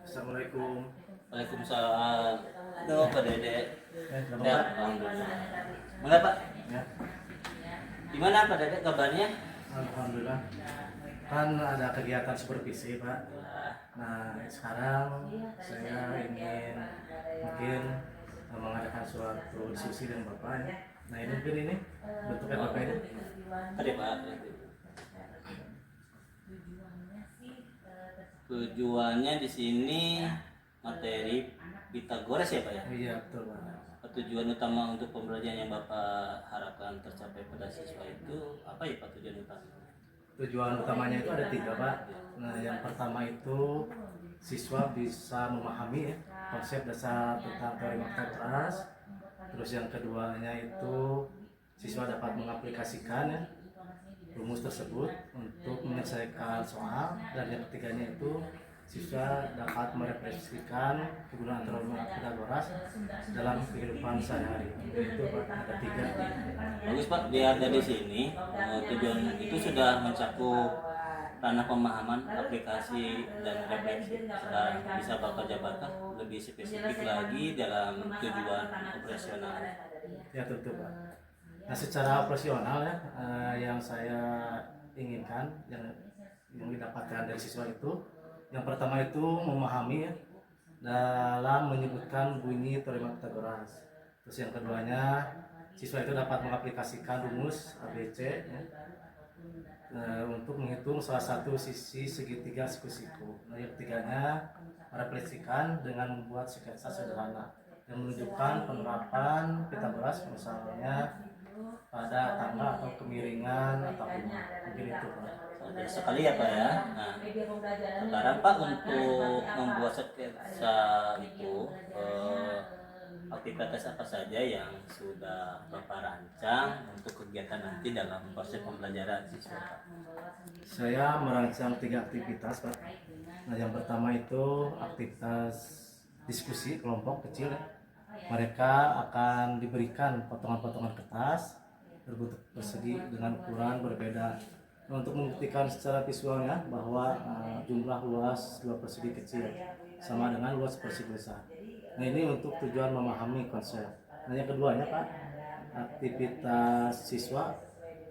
Assalamualaikum. Waalaikumsalam. Aduh, Pak Dede. Ya, Bapak. alhamdulillah. Mana Pak? Ya, Gimana Pak Dede kabarnya? alhamdulillah. Kan ada kegiatan supervisi, Pak. Nah, sekarang saya ingin mungkin mengadakan suatu diskusi dengan Bapak ya. Nah, ini mungkin ini bentuknya Bapak ini. Ada Pak. Tujuannya di sini materi Pitagoras ya Pak ya? Iya, betul, Pak. Tujuan utama untuk pembelajaran yang Bapak harapkan tercapai pada siswa itu apa ya Pak tujuan utama? Tujuan utamanya itu ada tiga, Pak. Nah, yang pertama itu siswa bisa memahami ya, konsep dasar tentang teori keras. Terus yang keduanya itu siswa dapat mengaplikasikan ya, rumus tersebut untuk menyelesaikan soal. Dan yang ketiganya itu siswa dapat merefleksikan kegunaan teori Pitagoras dalam kehidupan sehari-hari. Itu Pak, ada tiga. Bagus Pak, biar dari sini tujuan itu sudah mencakup ranah pemahaman, aplikasi dan refleksi. Sekarang bisa Bapak jabarkan lebih spesifik lagi dalam tujuan operasional. Ya tentu Pak. Nah secara operasional ya, yang saya inginkan yang didapatkan dari siswa itu, yang pertama itu memahami ya, dalam menyebutkan bunyi teorema Pitagoras. Terus yang keduanya siswa itu dapat mengaplikasikan rumus ABC ya, untuk menghitung salah satu sisi segitiga siku-siku. Nah, yang ketiganya merefleksikan dengan membuat sketsa sederhana yang menunjukkan penerapan Pitagoras misalnya pada tangga atau kemiringan atau mungkin itu Pak. Sangat sekali ya Pak ya. Nah, sekarang Pak untuk membuat sketsa itu aktivitas apa saja yang sudah Bapak rancang untuk kegiatan nanti dalam proses pembelajaran siswa Pak? Saya merancang tiga aktivitas Pak. Nah yang pertama itu aktivitas diskusi kelompok kecil ya. Mereka akan diberikan potongan-potongan kertas berbentuk persegi dengan ukuran berbeda. Nah, untuk membuktikan secara visualnya bahwa jumlah luas dua persegi kecil sama dengan luas persegi besar. Nah ini untuk tujuan memahami konsep. Nah yang keduanya Pak, aktivitas siswa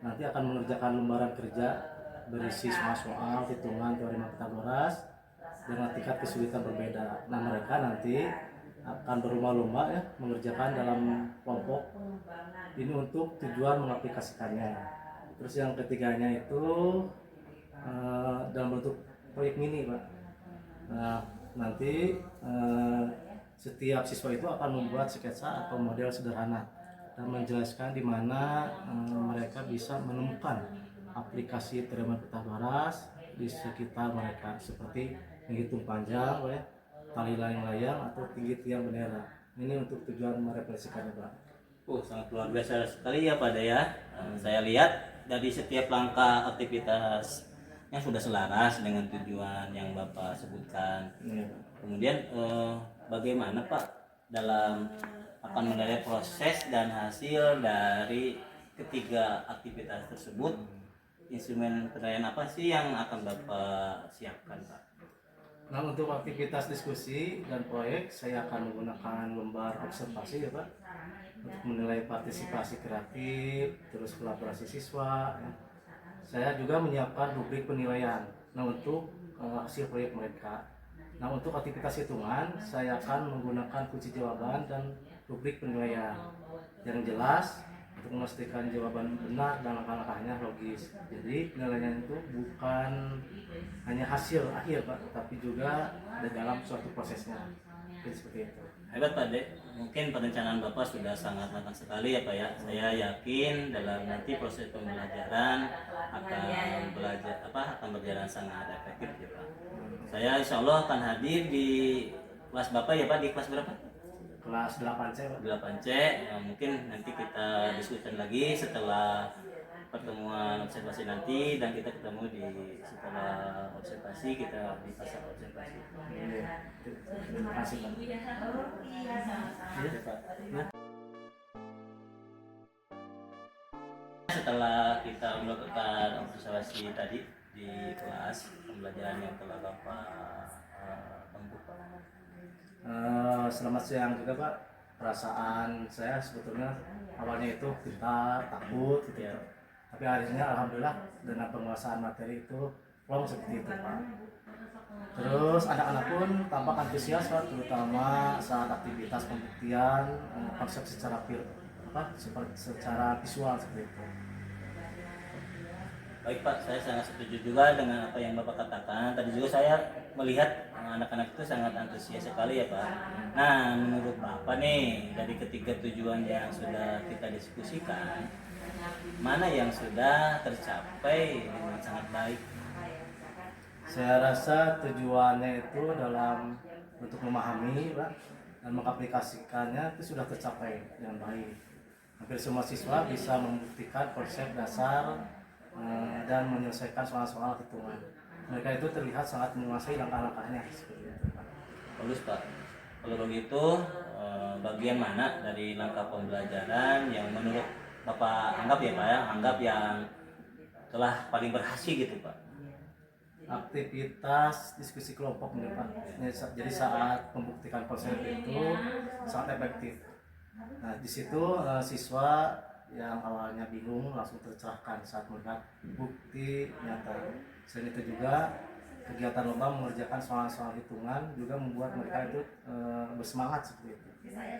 nanti akan mengerjakan lembaran kerja berisi semua soal hitungan teori Pitagoras dengan tingkat kesulitan berbeda. Nah mereka nanti akan berlomba-lomba ya mengerjakan dalam kelompok ini untuk tujuan mengaplikasikannya. Terus yang ketiganya itu dalam bentuk proyek mini Pak. Nah nanti setiap siswa itu akan membuat sketsa atau model sederhana dan menjelaskan di mana mereka bisa menemukan aplikasi teorema Pitagoras di sekitar mereka seperti menghitung panjang ya, tali layang-layang atau tinggi tiang bendera. Ini untuk tujuan merefleksikannya Pak. Sangat luar biasa sekali ya Pak ya. Saya lihat dari setiap langkah aktivitas yang sudah selaras dengan tujuan yang Bapak sebutkan. Kemudian bagaimana Pak dalam akan menilai proses dan hasil dari ketiga aktivitas tersebut? Instrumen penilaian apa sih yang akan Bapak siapkan Pak? Nah untuk aktivitas diskusi dan proyek saya akan menggunakan lembar observasi ya Pak untuk menilai partisipasi kreatif, terus kolaborasi siswa ya. Saya juga menyiapkan rubrik penilaian nah untuk hasil proyek mereka. Nah untuk aktivitas hitungan saya akan menggunakan kunci jawaban dan rubrik penilaian yang jelas untuk memastikan jawaban benar dan langkah-langkahnya logis. Jadi penilaian itu bukan hanya hasil akhir Pak, tapi juga ada dalam suatu prosesnya. Jadi seperti itu. Hebat Pak Dek, mungkin perencanaan Bapak sudah sangat matang sekali ya Pak ya. Saya yakin dalam nanti proses pembelajaran akan berjalan sangat efektif ya Pak. Saya insya Allah akan hadir di kelas Bapak ya Pak, di kelas berapa? Kelas 8C Pak. 8C. Mungkin nanti kita diskusikan lagi setelah pertemuan observasi nanti, dan kita ketemu di setelah observasi kita di pasar observasi. Terima kasih Pak. Iya, Pak. Setelah kita melakukan observasi tadi di kelas pembelajaran yang telah Bapak tempuh, Selamat siang juga Pak. Perasaan saya sebetulnya awalnya itu kita takut gitu ya. Tapi akhirnya alhamdulillah dengan penguasaan materi itu plong seperti itu Pak. Terus anak-anak pun tampak antusias Pak, terutama saat aktivitas pembuktian konsep secara secara visual seperti itu. Baik Pak, saya sangat setuju juga dengan apa yang Bapak katakan. Tadi juga saya melihat anak-anak itu sangat antusias sekali ya Pak. Nah, menurut Bapak nih, dari ketiga tujuan yang sudah kita diskusikan, mana yang sudah tercapai dengan sangat baik? Saya rasa tujuannya itu dalam untuk memahami Pak, dan mengaplikasikannya itu sudah tercapai dengan baik. Hampir semua siswa bisa membuktikan konsep dasar dan menyelesaikan soal-soal hitungan. Mereka itu terlihat sangat menguasai langkah-langkahnya seperti itu Pak. Bagus Pak. Kalau begitu, bagian mana dari langkah pembelajaran yang menurut Bapak anggap ya Pak ya, anggap yang telah paling berhasil gitu Pak? Aktivitas diskusi kelompok nih Pak. Jadi saat membuktikan konsep itu sangat efektif. Nah di situ siswa yang awalnya bingung langsung tercerahkan saat melihat bukti nyata. Selain itu juga kegiatan lomba mengerjakan soal-soal hitungan juga membuat mereka itu bersemangat seperti itu. Saya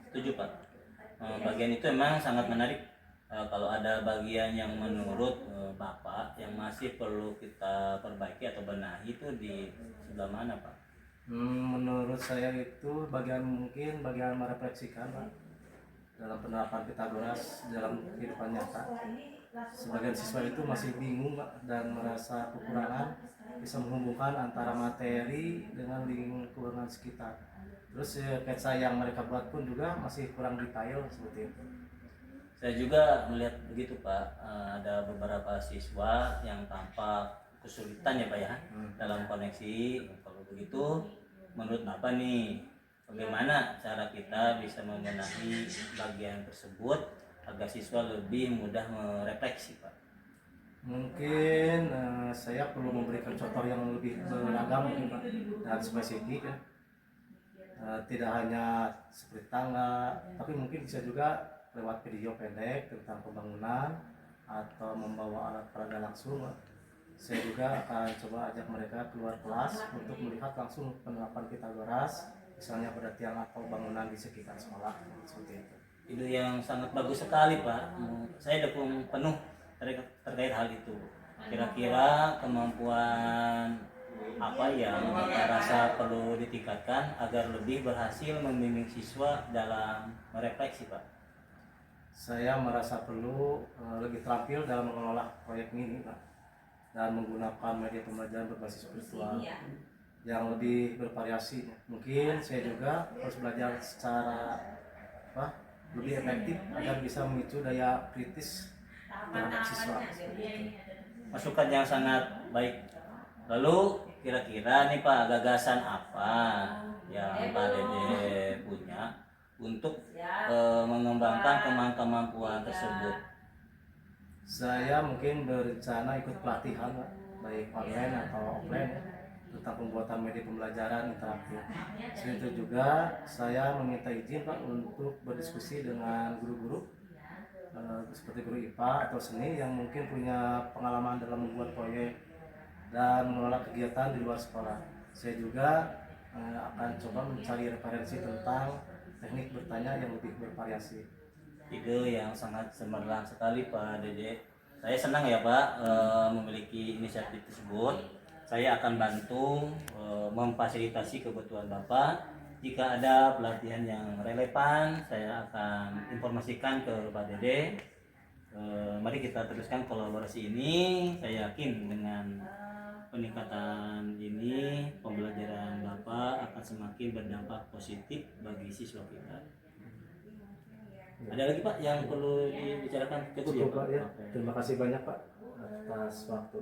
setuju Pak. Bagian itu memang sangat menarik. Kalau ada bagian yang menurut Bapak yang masih perlu kita perbaiki atau benahi itu di sebelah mana Pak? Menurut saya itu bagian merefleksikan Pak, dalam penerapan Pitagoras dalam kehidupan nyata. Sebagian siswa itu masih bingung Pak, dan merasa kekurangan bisa menghubungkan antara materi dengan lingkungan sekitar. Terus sketsa yang mereka buat pun juga masih kurang detail seperti itu. Saya juga melihat begitu Pak. Ada beberapa siswa yang tampak kesulitan ya Pak ya dalam koneksi. Kalau begitu menurut Bapak nih, bagaimana cara kita bisa membenahi bagian tersebut agar siswa lebih mudah merefleksi Pak? Mungkin saya perlu memberikan contoh yang lebih beragam mungkin Pak, dan spesifik ya. Tidak hanya seperti tangga, tapi mungkin bisa juga lewat video pendek tentang pembangunan atau membawa alat peraga langsung. Saya juga akan coba ajak mereka keluar kelas untuk melihat langsung penerapan Pitagoras, misalnya pada tiang atau bangunan di sekitar sekolah seperti itu. Itu yang sangat bagus sekali Pak. Saya dukung penuh terkait hal itu. Kira-kira kemampuan apa yang Bapak rasa perlu ditingkatkan agar lebih berhasil membimbing siswa dalam merefleksi Pak? Saya merasa perlu lebih terampil dalam mengelola proyek ini Pak, dan menggunakan media pembelajaran berbasis virtual yang lebih bervariasi. Mungkin saya juga harus belajar secara lebih efektif agar bisa memicu daya kritis terhadap siswa. Masukan yang sangat baik. Lalu kira-kira nih Pak, gagasan apa yang Pak Dede punya untuk mengembangkan kemampuan tersebut? Saya mungkin berencana ikut pelatihan baik online atau offline tentang pembuatan media pembelajaran interaktif. Selain itu juga saya meminta izin Pak untuk berdiskusi dengan guru-guru seperti guru IPA atau seni yang mungkin punya pengalaman dalam membuat proyek dan mengelola kegiatan di luar sekolah. Saya juga akan coba mencari referensi tentang teknik bertanya yang lebih bervariasi. Ide yang sangat cemerlang sekali Pak Dede. Saya senang ya Pak memiliki inisiatif tersebut. Saya akan bantu memfasilitasi kebutuhan Bapak. Jika ada pelatihan yang relevan, saya akan informasikan ke Pak Dede. Mari kita teruskan kolaborasi ini. Saya yakin dengan peningkatan ini pembelajaran Bapak akan semakin berdampak positif bagi siswa kita. Ada lagi Pak yang perlu dibicarakan? Cukup ya Pak ya. Terima kasih banyak Pak atas waktu.